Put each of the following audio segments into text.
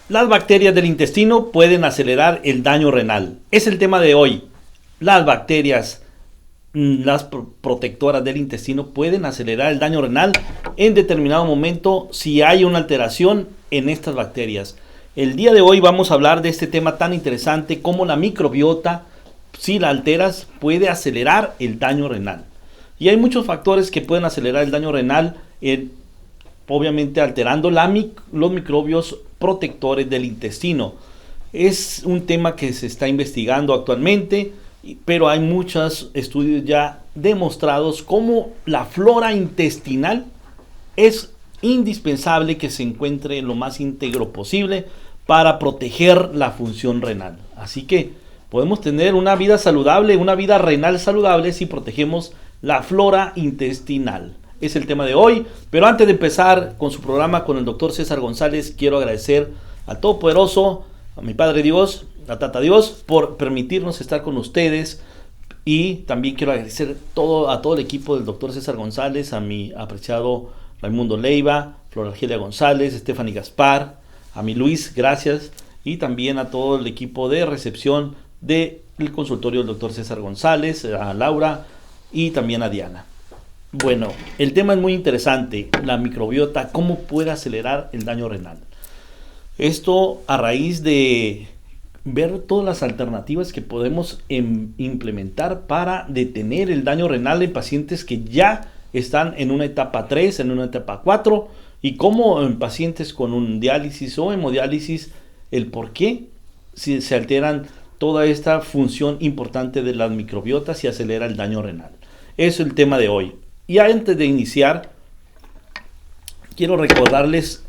Las bacterias del intestino pueden acelerar el daño renal. Es el tema de hoy. Las bacterias, las protectoras del intestino pueden acelerar el daño renal en determinado momento si hay una alteración en estas bacterias. El día de hoy vamos a hablar de este tema tan interesante como la microbiota, si la alteras, puede acelerar el daño renal. Y hay muchos factores que pueden acelerar el daño renal, obviamente alterando los microbios protectores del intestino. Es un tema que se está investigando actualmente, pero hay muchos estudios ya demostrados cómo la flora intestinal es indispensable que se encuentre lo más íntegro posible para proteger la función renal. Así que podemos tener una vida saludable, una vida renal saludable si protegemos la flora intestinal. Es el tema de hoy, pero antes de empezar con su programa con el doctor César González, quiero agradecer al Todopoderoso, a mi Padre Dios, a Tata Dios, por permitirnos estar con ustedes. Y también quiero agradecer a todo el equipo del doctor César González, a mi apreciado Raimundo Leiva, Flor Argelia González, Stephanie Gaspar, a mi Luis, gracias, y también a todo el equipo de recepción del consultorio del doctor César González, a Laura y también a Diana. Bueno, el tema es muy interesante, la microbiota, cómo puede acelerar el daño renal. Esto a raíz de ver todas las alternativas que podemos implementar para detener el daño renal en pacientes que ya están en una etapa 3, en una etapa 4, y cómo en pacientes con un diálisis o hemodiálisis, el por qué si se alteran toda esta función importante de las microbiotas y acelera el daño renal. Eso es el tema de hoy. Y antes de iniciar, quiero recordarles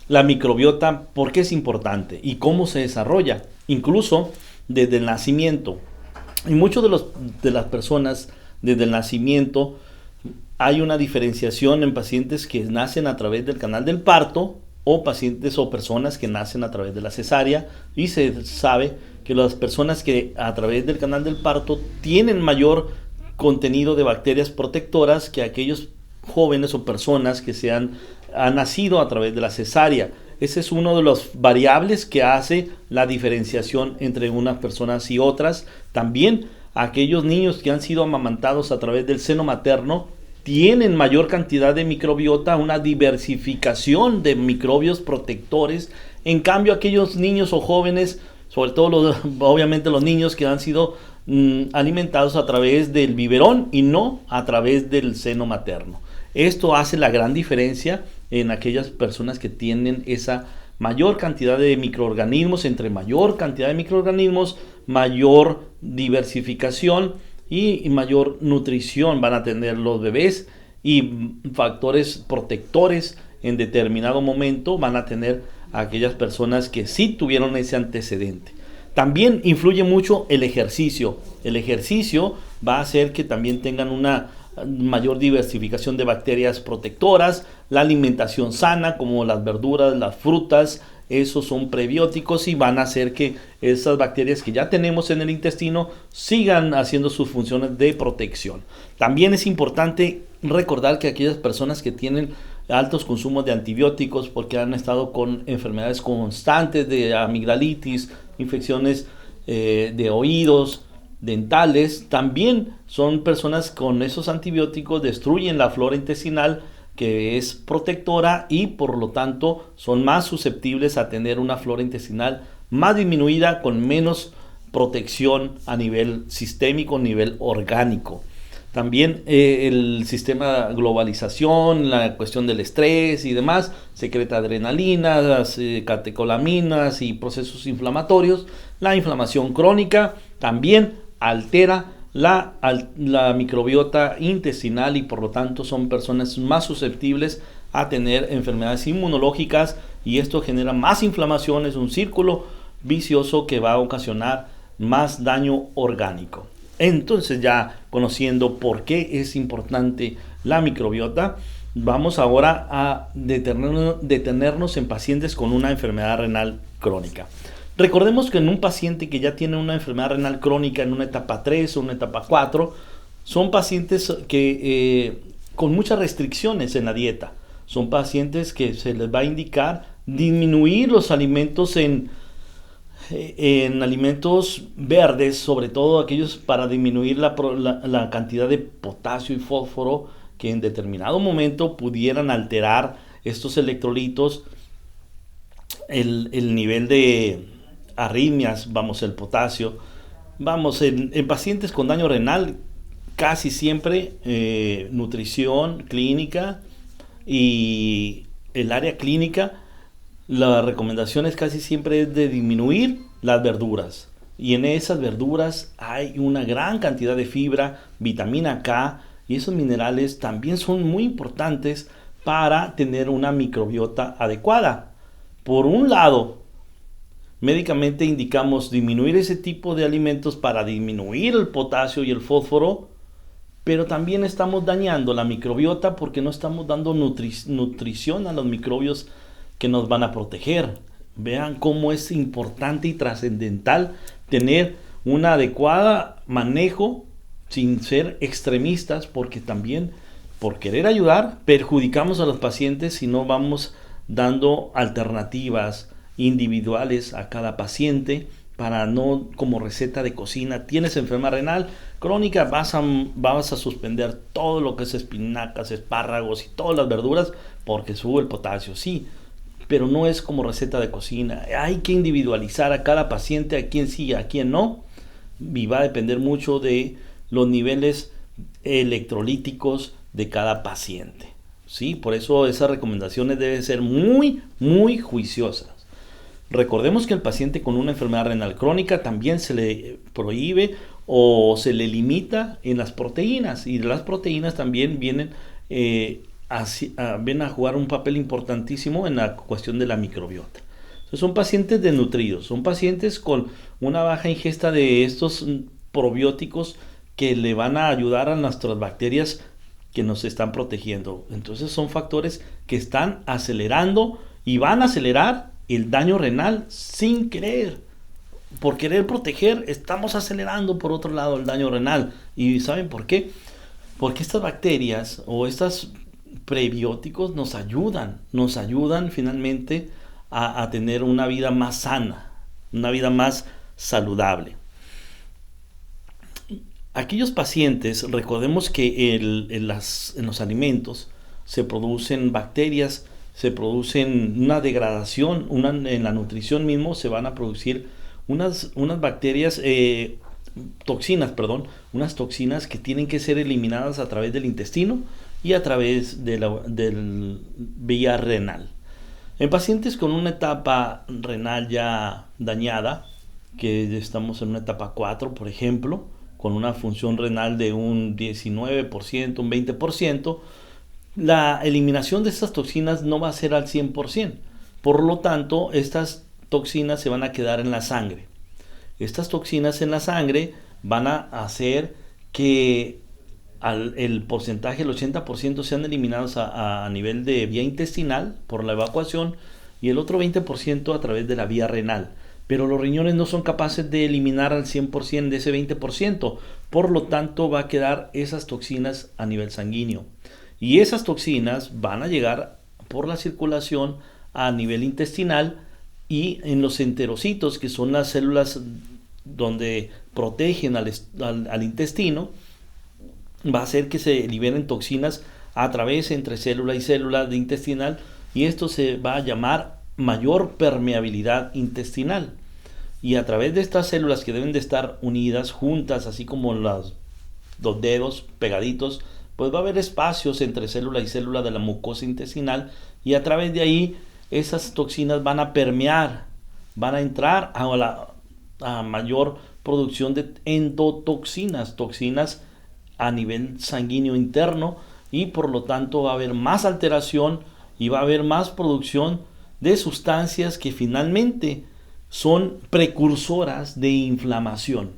la microbiota, por qué es importante y cómo se desarrolla, incluso desde el nacimiento. Y muchos de las personas desde el nacimiento hay una diferenciación en pacientes que nacen a través del canal del parto o pacientes o personas que nacen a través de la cesárea, y se sabe que las personas que a través del canal del parto tienen mayor contenido de bacterias protectoras que aquellos jóvenes o personas que han nacido a través de la cesárea. Ese es uno de los variables que hace la diferenciación entre unas personas y otras. También aquellos niños que han sido amamantados a través del seno materno tienen mayor cantidad de microbiota, una diversificación de microbios protectores. En cambio, aquellos niños o jóvenes, sobre todo obviamente los niños que han sido alimentados a través del biberón y no a través del seno materno. Esto hace la gran diferencia en aquellas personas que tienen esa mayor cantidad de microorganismos. Entre mayor cantidad de microorganismos, mayor diversificación y mayor nutrición van a tener los bebés, y factores protectores en determinado momento van a tener aquellas personas que sí tuvieron ese antecedente. También influye mucho el ejercicio. El ejercicio va a hacer que también tengan una mayor diversificación de bacterias protectoras. La alimentación sana, como las verduras, las frutas, esos son prebióticos y van a hacer que esas bacterias que ya tenemos en el intestino sigan haciendo sus funciones de protección. También es importante recordar que aquellas personas que tienen altos consumos de antibióticos porque han estado con enfermedades constantes de amigdalitis, infecciones de oídos, dentales, también son personas con esos antibióticos, destruyen la flora intestinal, que es protectora, y por lo tanto son más susceptibles a tener una flora intestinal más disminuida, con menos protección a nivel sistémico, a nivel orgánico. También el sistema globalización, la cuestión del estrés y demás, secreta adrenalina, las catecolaminas y procesos inflamatorios. La inflamación crónica también altera la microbiota intestinal, y por lo tanto son personas más susceptibles a tener enfermedades inmunológicas, y esto genera más inflamación. Es un círculo vicioso que va a ocasionar más daño orgánico. Entonces, ya conociendo por qué es importante la microbiota, vamos ahora a detenernos en pacientes con una enfermedad renal crónica. Recordemos que en un paciente que ya tiene una enfermedad renal crónica en una etapa 3 o una etapa 4, son pacientes que con muchas restricciones en la dieta. Son pacientes que se les va a indicar disminuir los alimentos en alimentos verdes, sobre todo aquellos para disminuir la cantidad de potasio y fósforo que en determinado momento pudieran alterar estos electrolitos, el nivel de arritmias, vamos, el potasio. Vamos, en pacientes con daño renal, casi siempre nutrición clínica y el área clínica, la recomendación es casi siempre de disminuir las verduras. Y en esas verduras hay una gran cantidad de fibra, vitamina K, y esos minerales también son muy importantes para tener una microbiota adecuada. Por un lado, médicamente indicamos disminuir ese tipo de alimentos para disminuir el potasio y el fósforo, pero también estamos dañando la microbiota porque no estamos dando nutrición a los microbios que nos van a proteger. Vean cómo es importante y trascendental tener un adecuado manejo sin ser extremistas, porque también por querer ayudar perjudicamos a los pacientes si no vamos dando alternativas individuales a cada paciente para no como receta de cocina. Tienes enfermedad renal crónica, vas a suspender todo lo que es espinacas, espárragos y todas las verduras porque sube el potasio, sí, pero no es como receta de cocina. Hay que individualizar a cada paciente, a quién sí, a quién no, y va a depender mucho de los niveles electrolíticos de cada paciente, ¿sí? Por eso esas recomendaciones deben ser muy, muy juiciosas. Recordemos que el paciente con una enfermedad renal crónica también se le prohíbe o se le limita en las proteínas, y las proteínas también vienen a jugar un papel importantísimo en la cuestión de la microbiota. Entonces, son pacientes desnutridos, son pacientes con una baja ingesta de estos probióticos que le van a ayudar a nuestras bacterias que nos están protegiendo. Entonces son factores que están acelerando y van a acelerar el daño renal sin querer. Por querer proteger, estamos acelerando por otro lado el daño renal. ¿Y saben por qué? Porque estas bacterias o estos prebióticos nos ayudan finalmente a tener una vida más sana, una vida más saludable. Aquellos pacientes, recordemos que en los alimentos se producen bacterias, se producen una degradación, en la nutrición mismo se van a producir unas bacterias, unas toxinas que tienen que ser eliminadas a través del intestino y a través del vía renal. En pacientes con una etapa renal ya dañada, que estamos en una etapa 4, por ejemplo, con una función renal de un 19%, un 20%, la eliminación de estas toxinas no va a ser al 100%. Por lo tanto, estas toxinas se van a quedar en la sangre. Estas toxinas en la sangre van a hacer que el porcentaje, el 80%, sean eliminados a nivel de vía intestinal por la evacuación y el otro 20% a través de la vía renal. Pero los riñones no son capaces de eliminar al 100% de ese 20%. Por lo tanto, va a quedar esas toxinas a nivel sanguíneo. Y esas toxinas van a llegar por la circulación a nivel intestinal y en los enterocitos, que son las células donde protegen al intestino, va a hacer que se liberen toxinas a través entre célula y célula de intestinal, y esto se va a llamar mayor permeabilidad intestinal. Y a través de estas células, que deben de estar unidas, juntas, así como los dedos pegaditos, pues va a haber espacios entre célula y célula de la mucosa intestinal, y a través de ahí esas toxinas van a permear, van a entrar a mayor producción de endotoxinas, toxinas a nivel sanguíneo interno, y por lo tanto va a haber más alteración y va a haber más producción de sustancias que finalmente son precursoras de inflamación.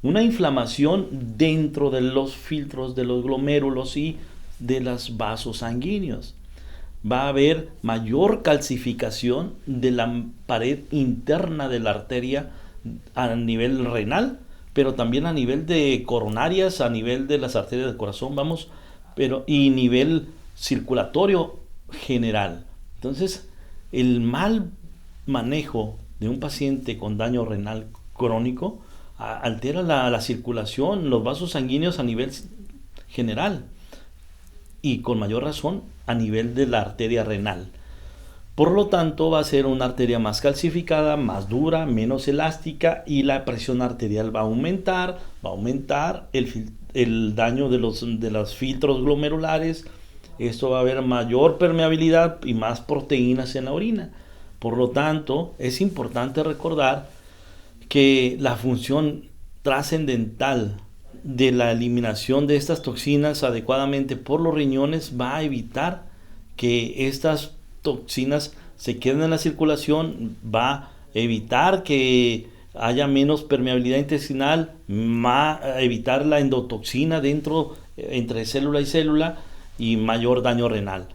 Una inflamación dentro de los filtros, de los glomérulos y de los vasos sanguíneos. Va a haber mayor calcificación de la pared interna de la arteria a nivel renal, pero también a nivel de coronarias, a nivel de las arterias del corazón, y nivel circulatorio general. Entonces, El mal manejo de un paciente con daño renal crónico altera la circulación, los vasos sanguíneos a nivel general y con mayor razón a nivel de la arteria renal. Por lo tanto, va a ser una arteria más calcificada, más dura, menos elástica, y la presión arterial va a aumentar el daño de los filtros glomerulares. Esto va a haber mayor permeabilidad y más proteínas en la orina. Por lo tanto, es importante recordar que la función trascendental de la eliminación de estas toxinas adecuadamente por los riñones va a evitar que estas toxinas se queden en la circulación, va a evitar que haya menos permeabilidad intestinal, va a evitar la endotoxina entre célula y célula y mayor daño renal.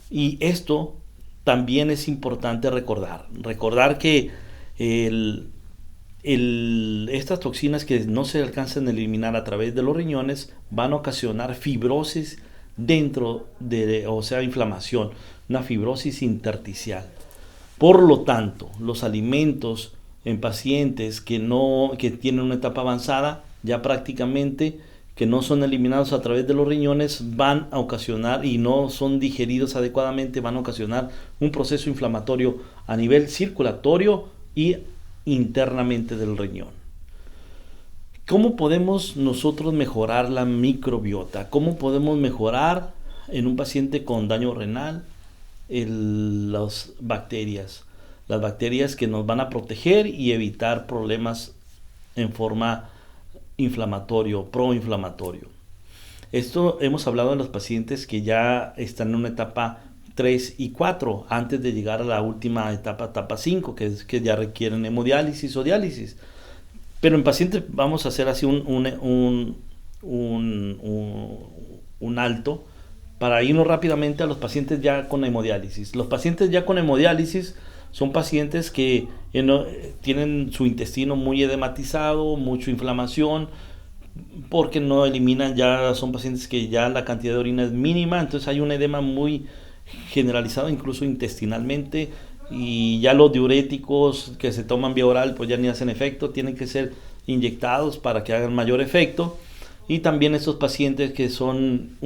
Y esto también es importante recordar que estas toxinas que no se alcanzan a eliminar a través de los riñones van a ocasionar fibrosis inflamación, una fibrosis intersticial. Por lo tanto, los alimentos en pacientes que tienen una etapa avanzada, ya prácticamente que no son eliminados a través de los riñones, van a ocasionar, y no son digeridos adecuadamente, van a ocasionar un proceso inflamatorio a nivel circulatorio y internamente del riñón. ¿Cómo podemos nosotros mejorar la microbiota? ¿Cómo podemos mejorar en un paciente con daño renal las bacterias? Las bacterias que nos van a proteger y evitar problemas en forma inflamatorio, proinflamatorio. Esto hemos hablado de los pacientes que ya están en una etapa 3 y 4, antes de llegar a la última etapa 5, que es que ya requieren hemodiálisis o diálisis. Pero en pacientes vamos a hacer así un alto para irnos rápidamente a los pacientes ya con hemodiálisis. Los pacientes ya con hemodiálisis son pacientes que tienen su intestino muy edematizado, mucha inflamación, porque no eliminan, ya son pacientes que ya la cantidad de orina es mínima, entonces hay un edema muy generalizado incluso intestinalmente, y ya los diuréticos que se toman vía oral pues ya ni hacen efecto, tienen que ser inyectados para que hagan mayor efecto. Y también estos pacientes que son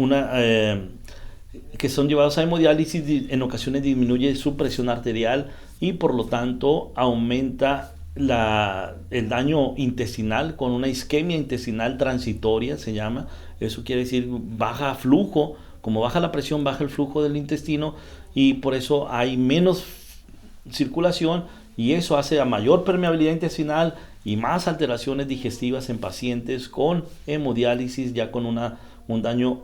llevados a hemodiálisis, en ocasiones disminuye su presión arterial y por lo tanto aumenta el daño intestinal con una isquemia intestinal transitoria, se llama. Eso quiere decir baja flujo. Como baja la presión, baja el flujo del intestino y por eso hay menos circulación, y eso hace a mayor permeabilidad intestinal y más alteraciones digestivas en pacientes con hemodiálisis, ya con un daño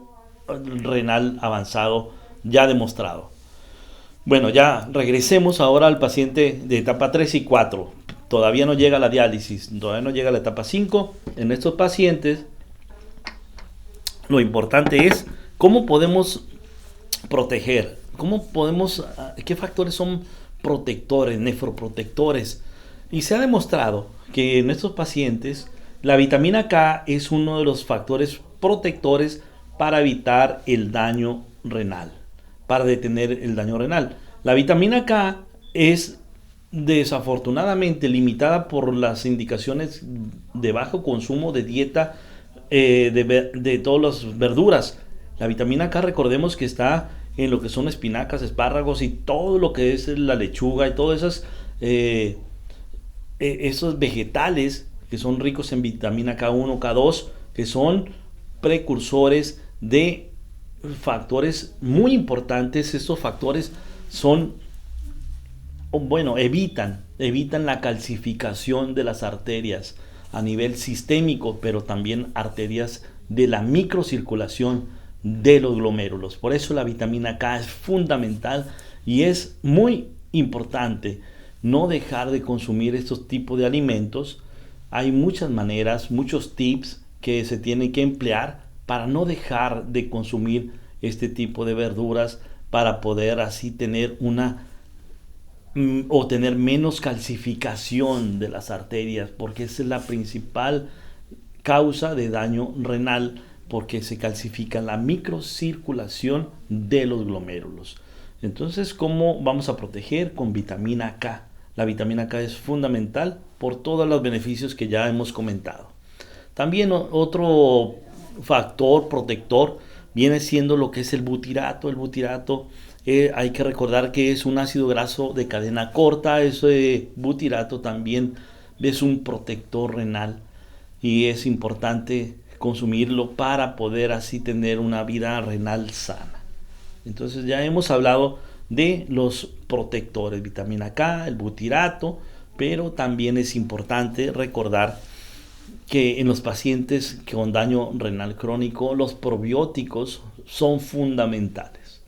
renal avanzado ya demostrado. Bueno, ya regresemos ahora al paciente de etapa 3 y 4. Todavía no llega a la diálisis, todavía no llega a la etapa 5. En estos pacientes, lo importante es cómo podemos proteger, qué factores son protectores, nefroprotectores. Y se ha demostrado que en estos pacientes la vitamina K es uno de los factores protectores para evitar el daño renal, para detener el daño renal. La vitamina K es desafortunadamente limitada por las indicaciones de bajo consumo de dieta de todas las verduras. La vitamina K, recordemos que está en lo que son espinacas, espárragos y todo lo que es la lechuga y todos esos vegetales que son ricos en vitamina K1, K2, que son precursores de factores muy importantes. Estos factores evitan la calcificación de las arterias a nivel sistémico, pero también arterias de la microcirculación de los glomérulos. Por eso la vitamina K es fundamental y es muy importante no dejar de consumir estos tipos de alimentos. Hay muchas maneras, muchos tips que se tienen que emplear para no dejar de consumir este tipo de verduras, para poder así tener tener menos calcificación de las arterias, porque esa es la principal causa de daño renal, porque se calcifica la microcirculación de los glomérulos. Entonces, ¿cómo vamos a proteger? Con vitamina K. La vitamina K es fundamental por todos los beneficios que ya hemos comentado. También otro factor protector viene siendo lo que es el butirato. El butirato hay que recordar que es un ácido graso de cadena corta. Ese butirato también es un protector renal y es importante consumirlo para poder así tener una vida renal sana. Entonces ya hemos hablado de los protectores, vitamina K, el butirato, pero también es importante recordar que en los pacientes con daño renal crónico los probióticos son fundamentales.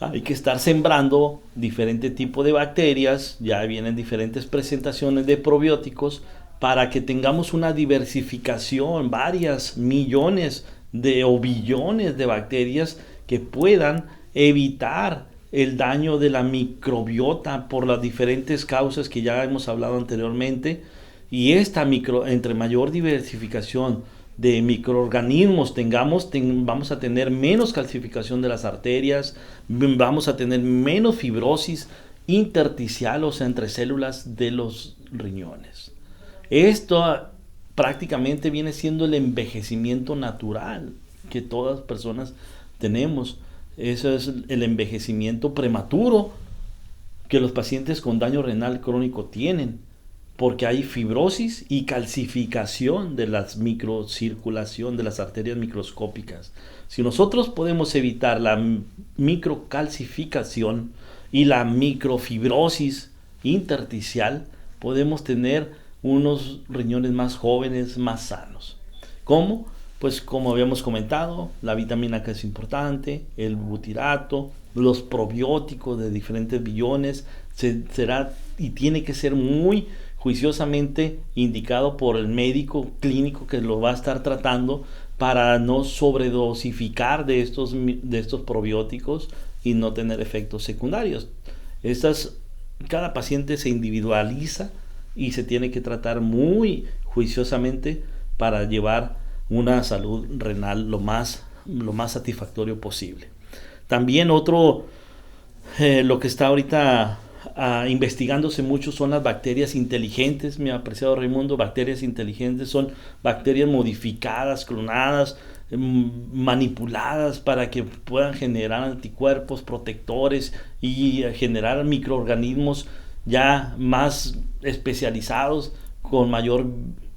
Hay que estar sembrando diferente tipo de bacterias, ya vienen diferentes presentaciones de probióticos para que tengamos una diversificación, varias millones o billones de bacterias que puedan evitar el daño de la microbiota por las diferentes causas que ya hemos hablado anteriormente. Y entre mayor diversificación de microorganismos vamos a tener menos calcificación de las arterias, vamos a tener menos fibrosis intersticial, o sea, entre células de los riñones. Esto prácticamente viene siendo el envejecimiento natural que todas las personas tenemos. Eso es el envejecimiento prematuro que los pacientes con daño renal crónico tienen, porque hay fibrosis y calcificación de la microcirculación de las arterias microscópicas. Si nosotros podemos evitar la microcalcificación y la microfibrosis intersticial, podemos tener unos riñones más jóvenes, más sanos. ¿Cómo? Pues como habíamos comentado, la vitamina K es importante, el butirato, los probióticos de diferentes billones, será y tiene que ser muy juiciosamente indicado por el médico clínico que lo va a estar tratando para no sobredosificar de estos probióticos y no tener efectos secundarios. Cada paciente se individualiza y se tiene que tratar muy juiciosamente para llevar una salud renal lo más satisfactorio posible. También lo que está ahorita investigándose mucho son las bacterias inteligentes, mi apreciado Raimundo. Bacterias inteligentes son bacterias modificadas, clonadas, manipuladas para que puedan generar anticuerpos protectores y generar microorganismos ya más especializados con mayor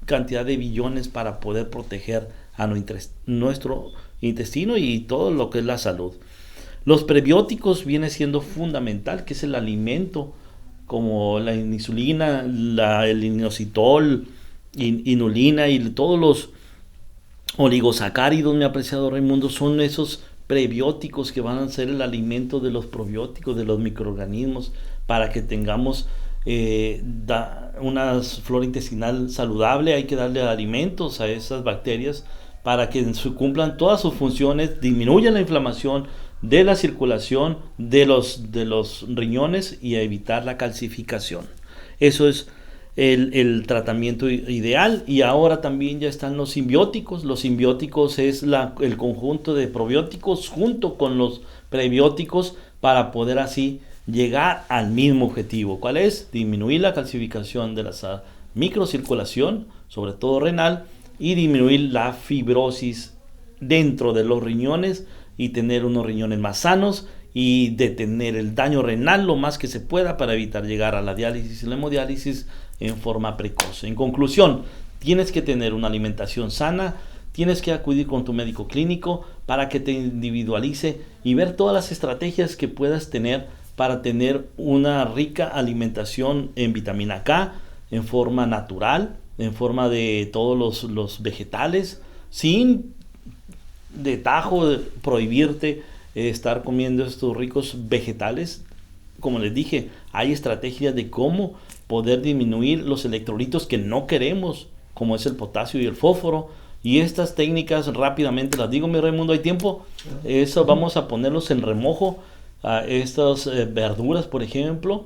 cantidad de billones para poder proteger a nuestro intestino y todo lo que es la salud. Los prebióticos viene siendo fundamental, que es el alimento como la insulina, el inositol, inulina y todos los oligosacáridos, mi apreciado Raimundo, son esos prebióticos que van a ser el alimento de los probióticos, de los microorganismos, para que tengamos una flora intestinal saludable. Hay que darle alimentos a esas bacterias para que cumplan todas sus funciones, disminuyan la inflamación de la circulación de los riñones y a evitar la calcificación. Eso es el tratamiento ideal. Y ahora también ya están los simbióticos. Los simbióticos es el conjunto de probióticos junto con los prebióticos para poder así llegar al mismo objetivo. ¿Cuál es? Disminuir la calcificación de la microcirculación, sobre todo renal, y disminuir la fibrosis dentro de los riñones y tener unos riñones más sanos y detener el daño renal lo más que se pueda para evitar llegar a la diálisis y la hemodiálisis en forma precoz. En conclusión, tienes que tener una alimentación sana, tienes que acudir con tu médico clínico para que te individualice y ver todas las estrategias que puedas tener para tener una rica alimentación en vitamina K, en forma natural, en forma de todos los vegetales, sin de tajo prohibirte estar comiendo estos ricos vegetales. Como les dije, hay estrategias de cómo poder disminuir los electrolitos que no queremos, como es el potasio y el fósforo. Y estas técnicas rápidamente las digo, mi Raimundo, ¿hay tiempo? Eso vamos a ponerlos en remojo. Estas verduras, por ejemplo,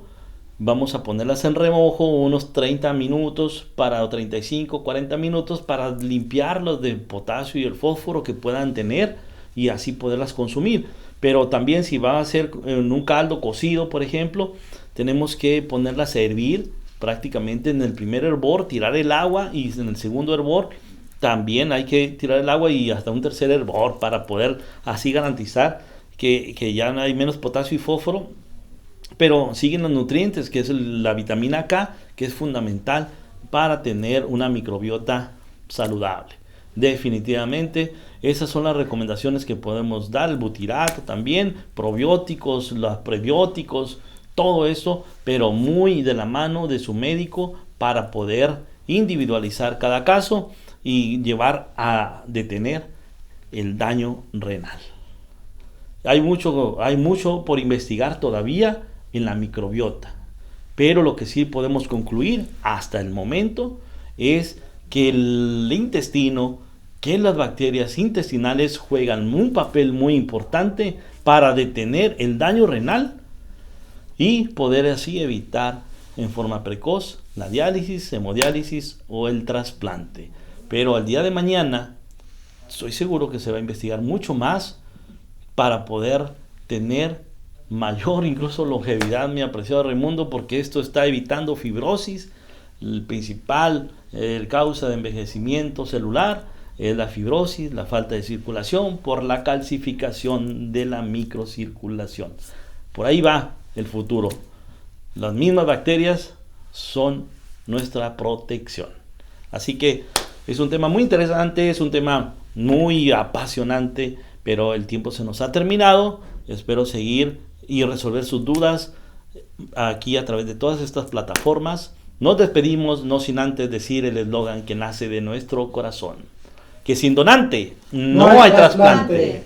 vamos a ponerlas en remojo unos 30 minutos, 35, 40 minutos para limpiarlos del potasio y el fósforo que puedan tener y así poderlas consumir. Pero también si va a ser en un caldo cocido, por ejemplo, tenemos que ponerlas a hervir prácticamente en el primer hervor, tirar el agua, y en el segundo hervor también hay que tirar el agua y hasta un tercer hervor para poder así garantizar que ya no hay menos potasio y fósforo, pero siguen los nutrientes, que es la vitamina K, que es fundamental para tener una microbiota saludable. Definitivamente, esas son las recomendaciones que podemos dar. El butirato también, probióticos, los prebióticos, todo eso, pero muy de la mano de su médico para poder individualizar cada caso y llevar a detener el daño renal. Hay mucho por investigar todavía en la microbiota, pero lo que sí podemos concluir hasta el momento es que el intestino, que las bacterias intestinales juegan un papel muy importante para detener el daño renal y poder así evitar en forma precoz la diálisis, hemodiálisis o el trasplante. Pero al día de mañana estoy seguro que se va a investigar mucho más para poder tener mayor incluso longevidad, mi apreciado Raimundo, porque esto está evitando fibrosis. El principal causa de envejecimiento celular es la fibrosis, la falta de circulación por la calcificación de la microcirculación. Por ahí va el futuro. Las mismas bacterias son nuestra protección. Así que es un tema muy interesante, es un tema muy apasionante, pero el tiempo se nos ha terminado. Espero seguir y resolver sus dudas aquí a través de todas estas plataformas. Nos despedimos, no sin antes decir el eslogan que nace de nuestro corazón: que sin donante no hay trasplante.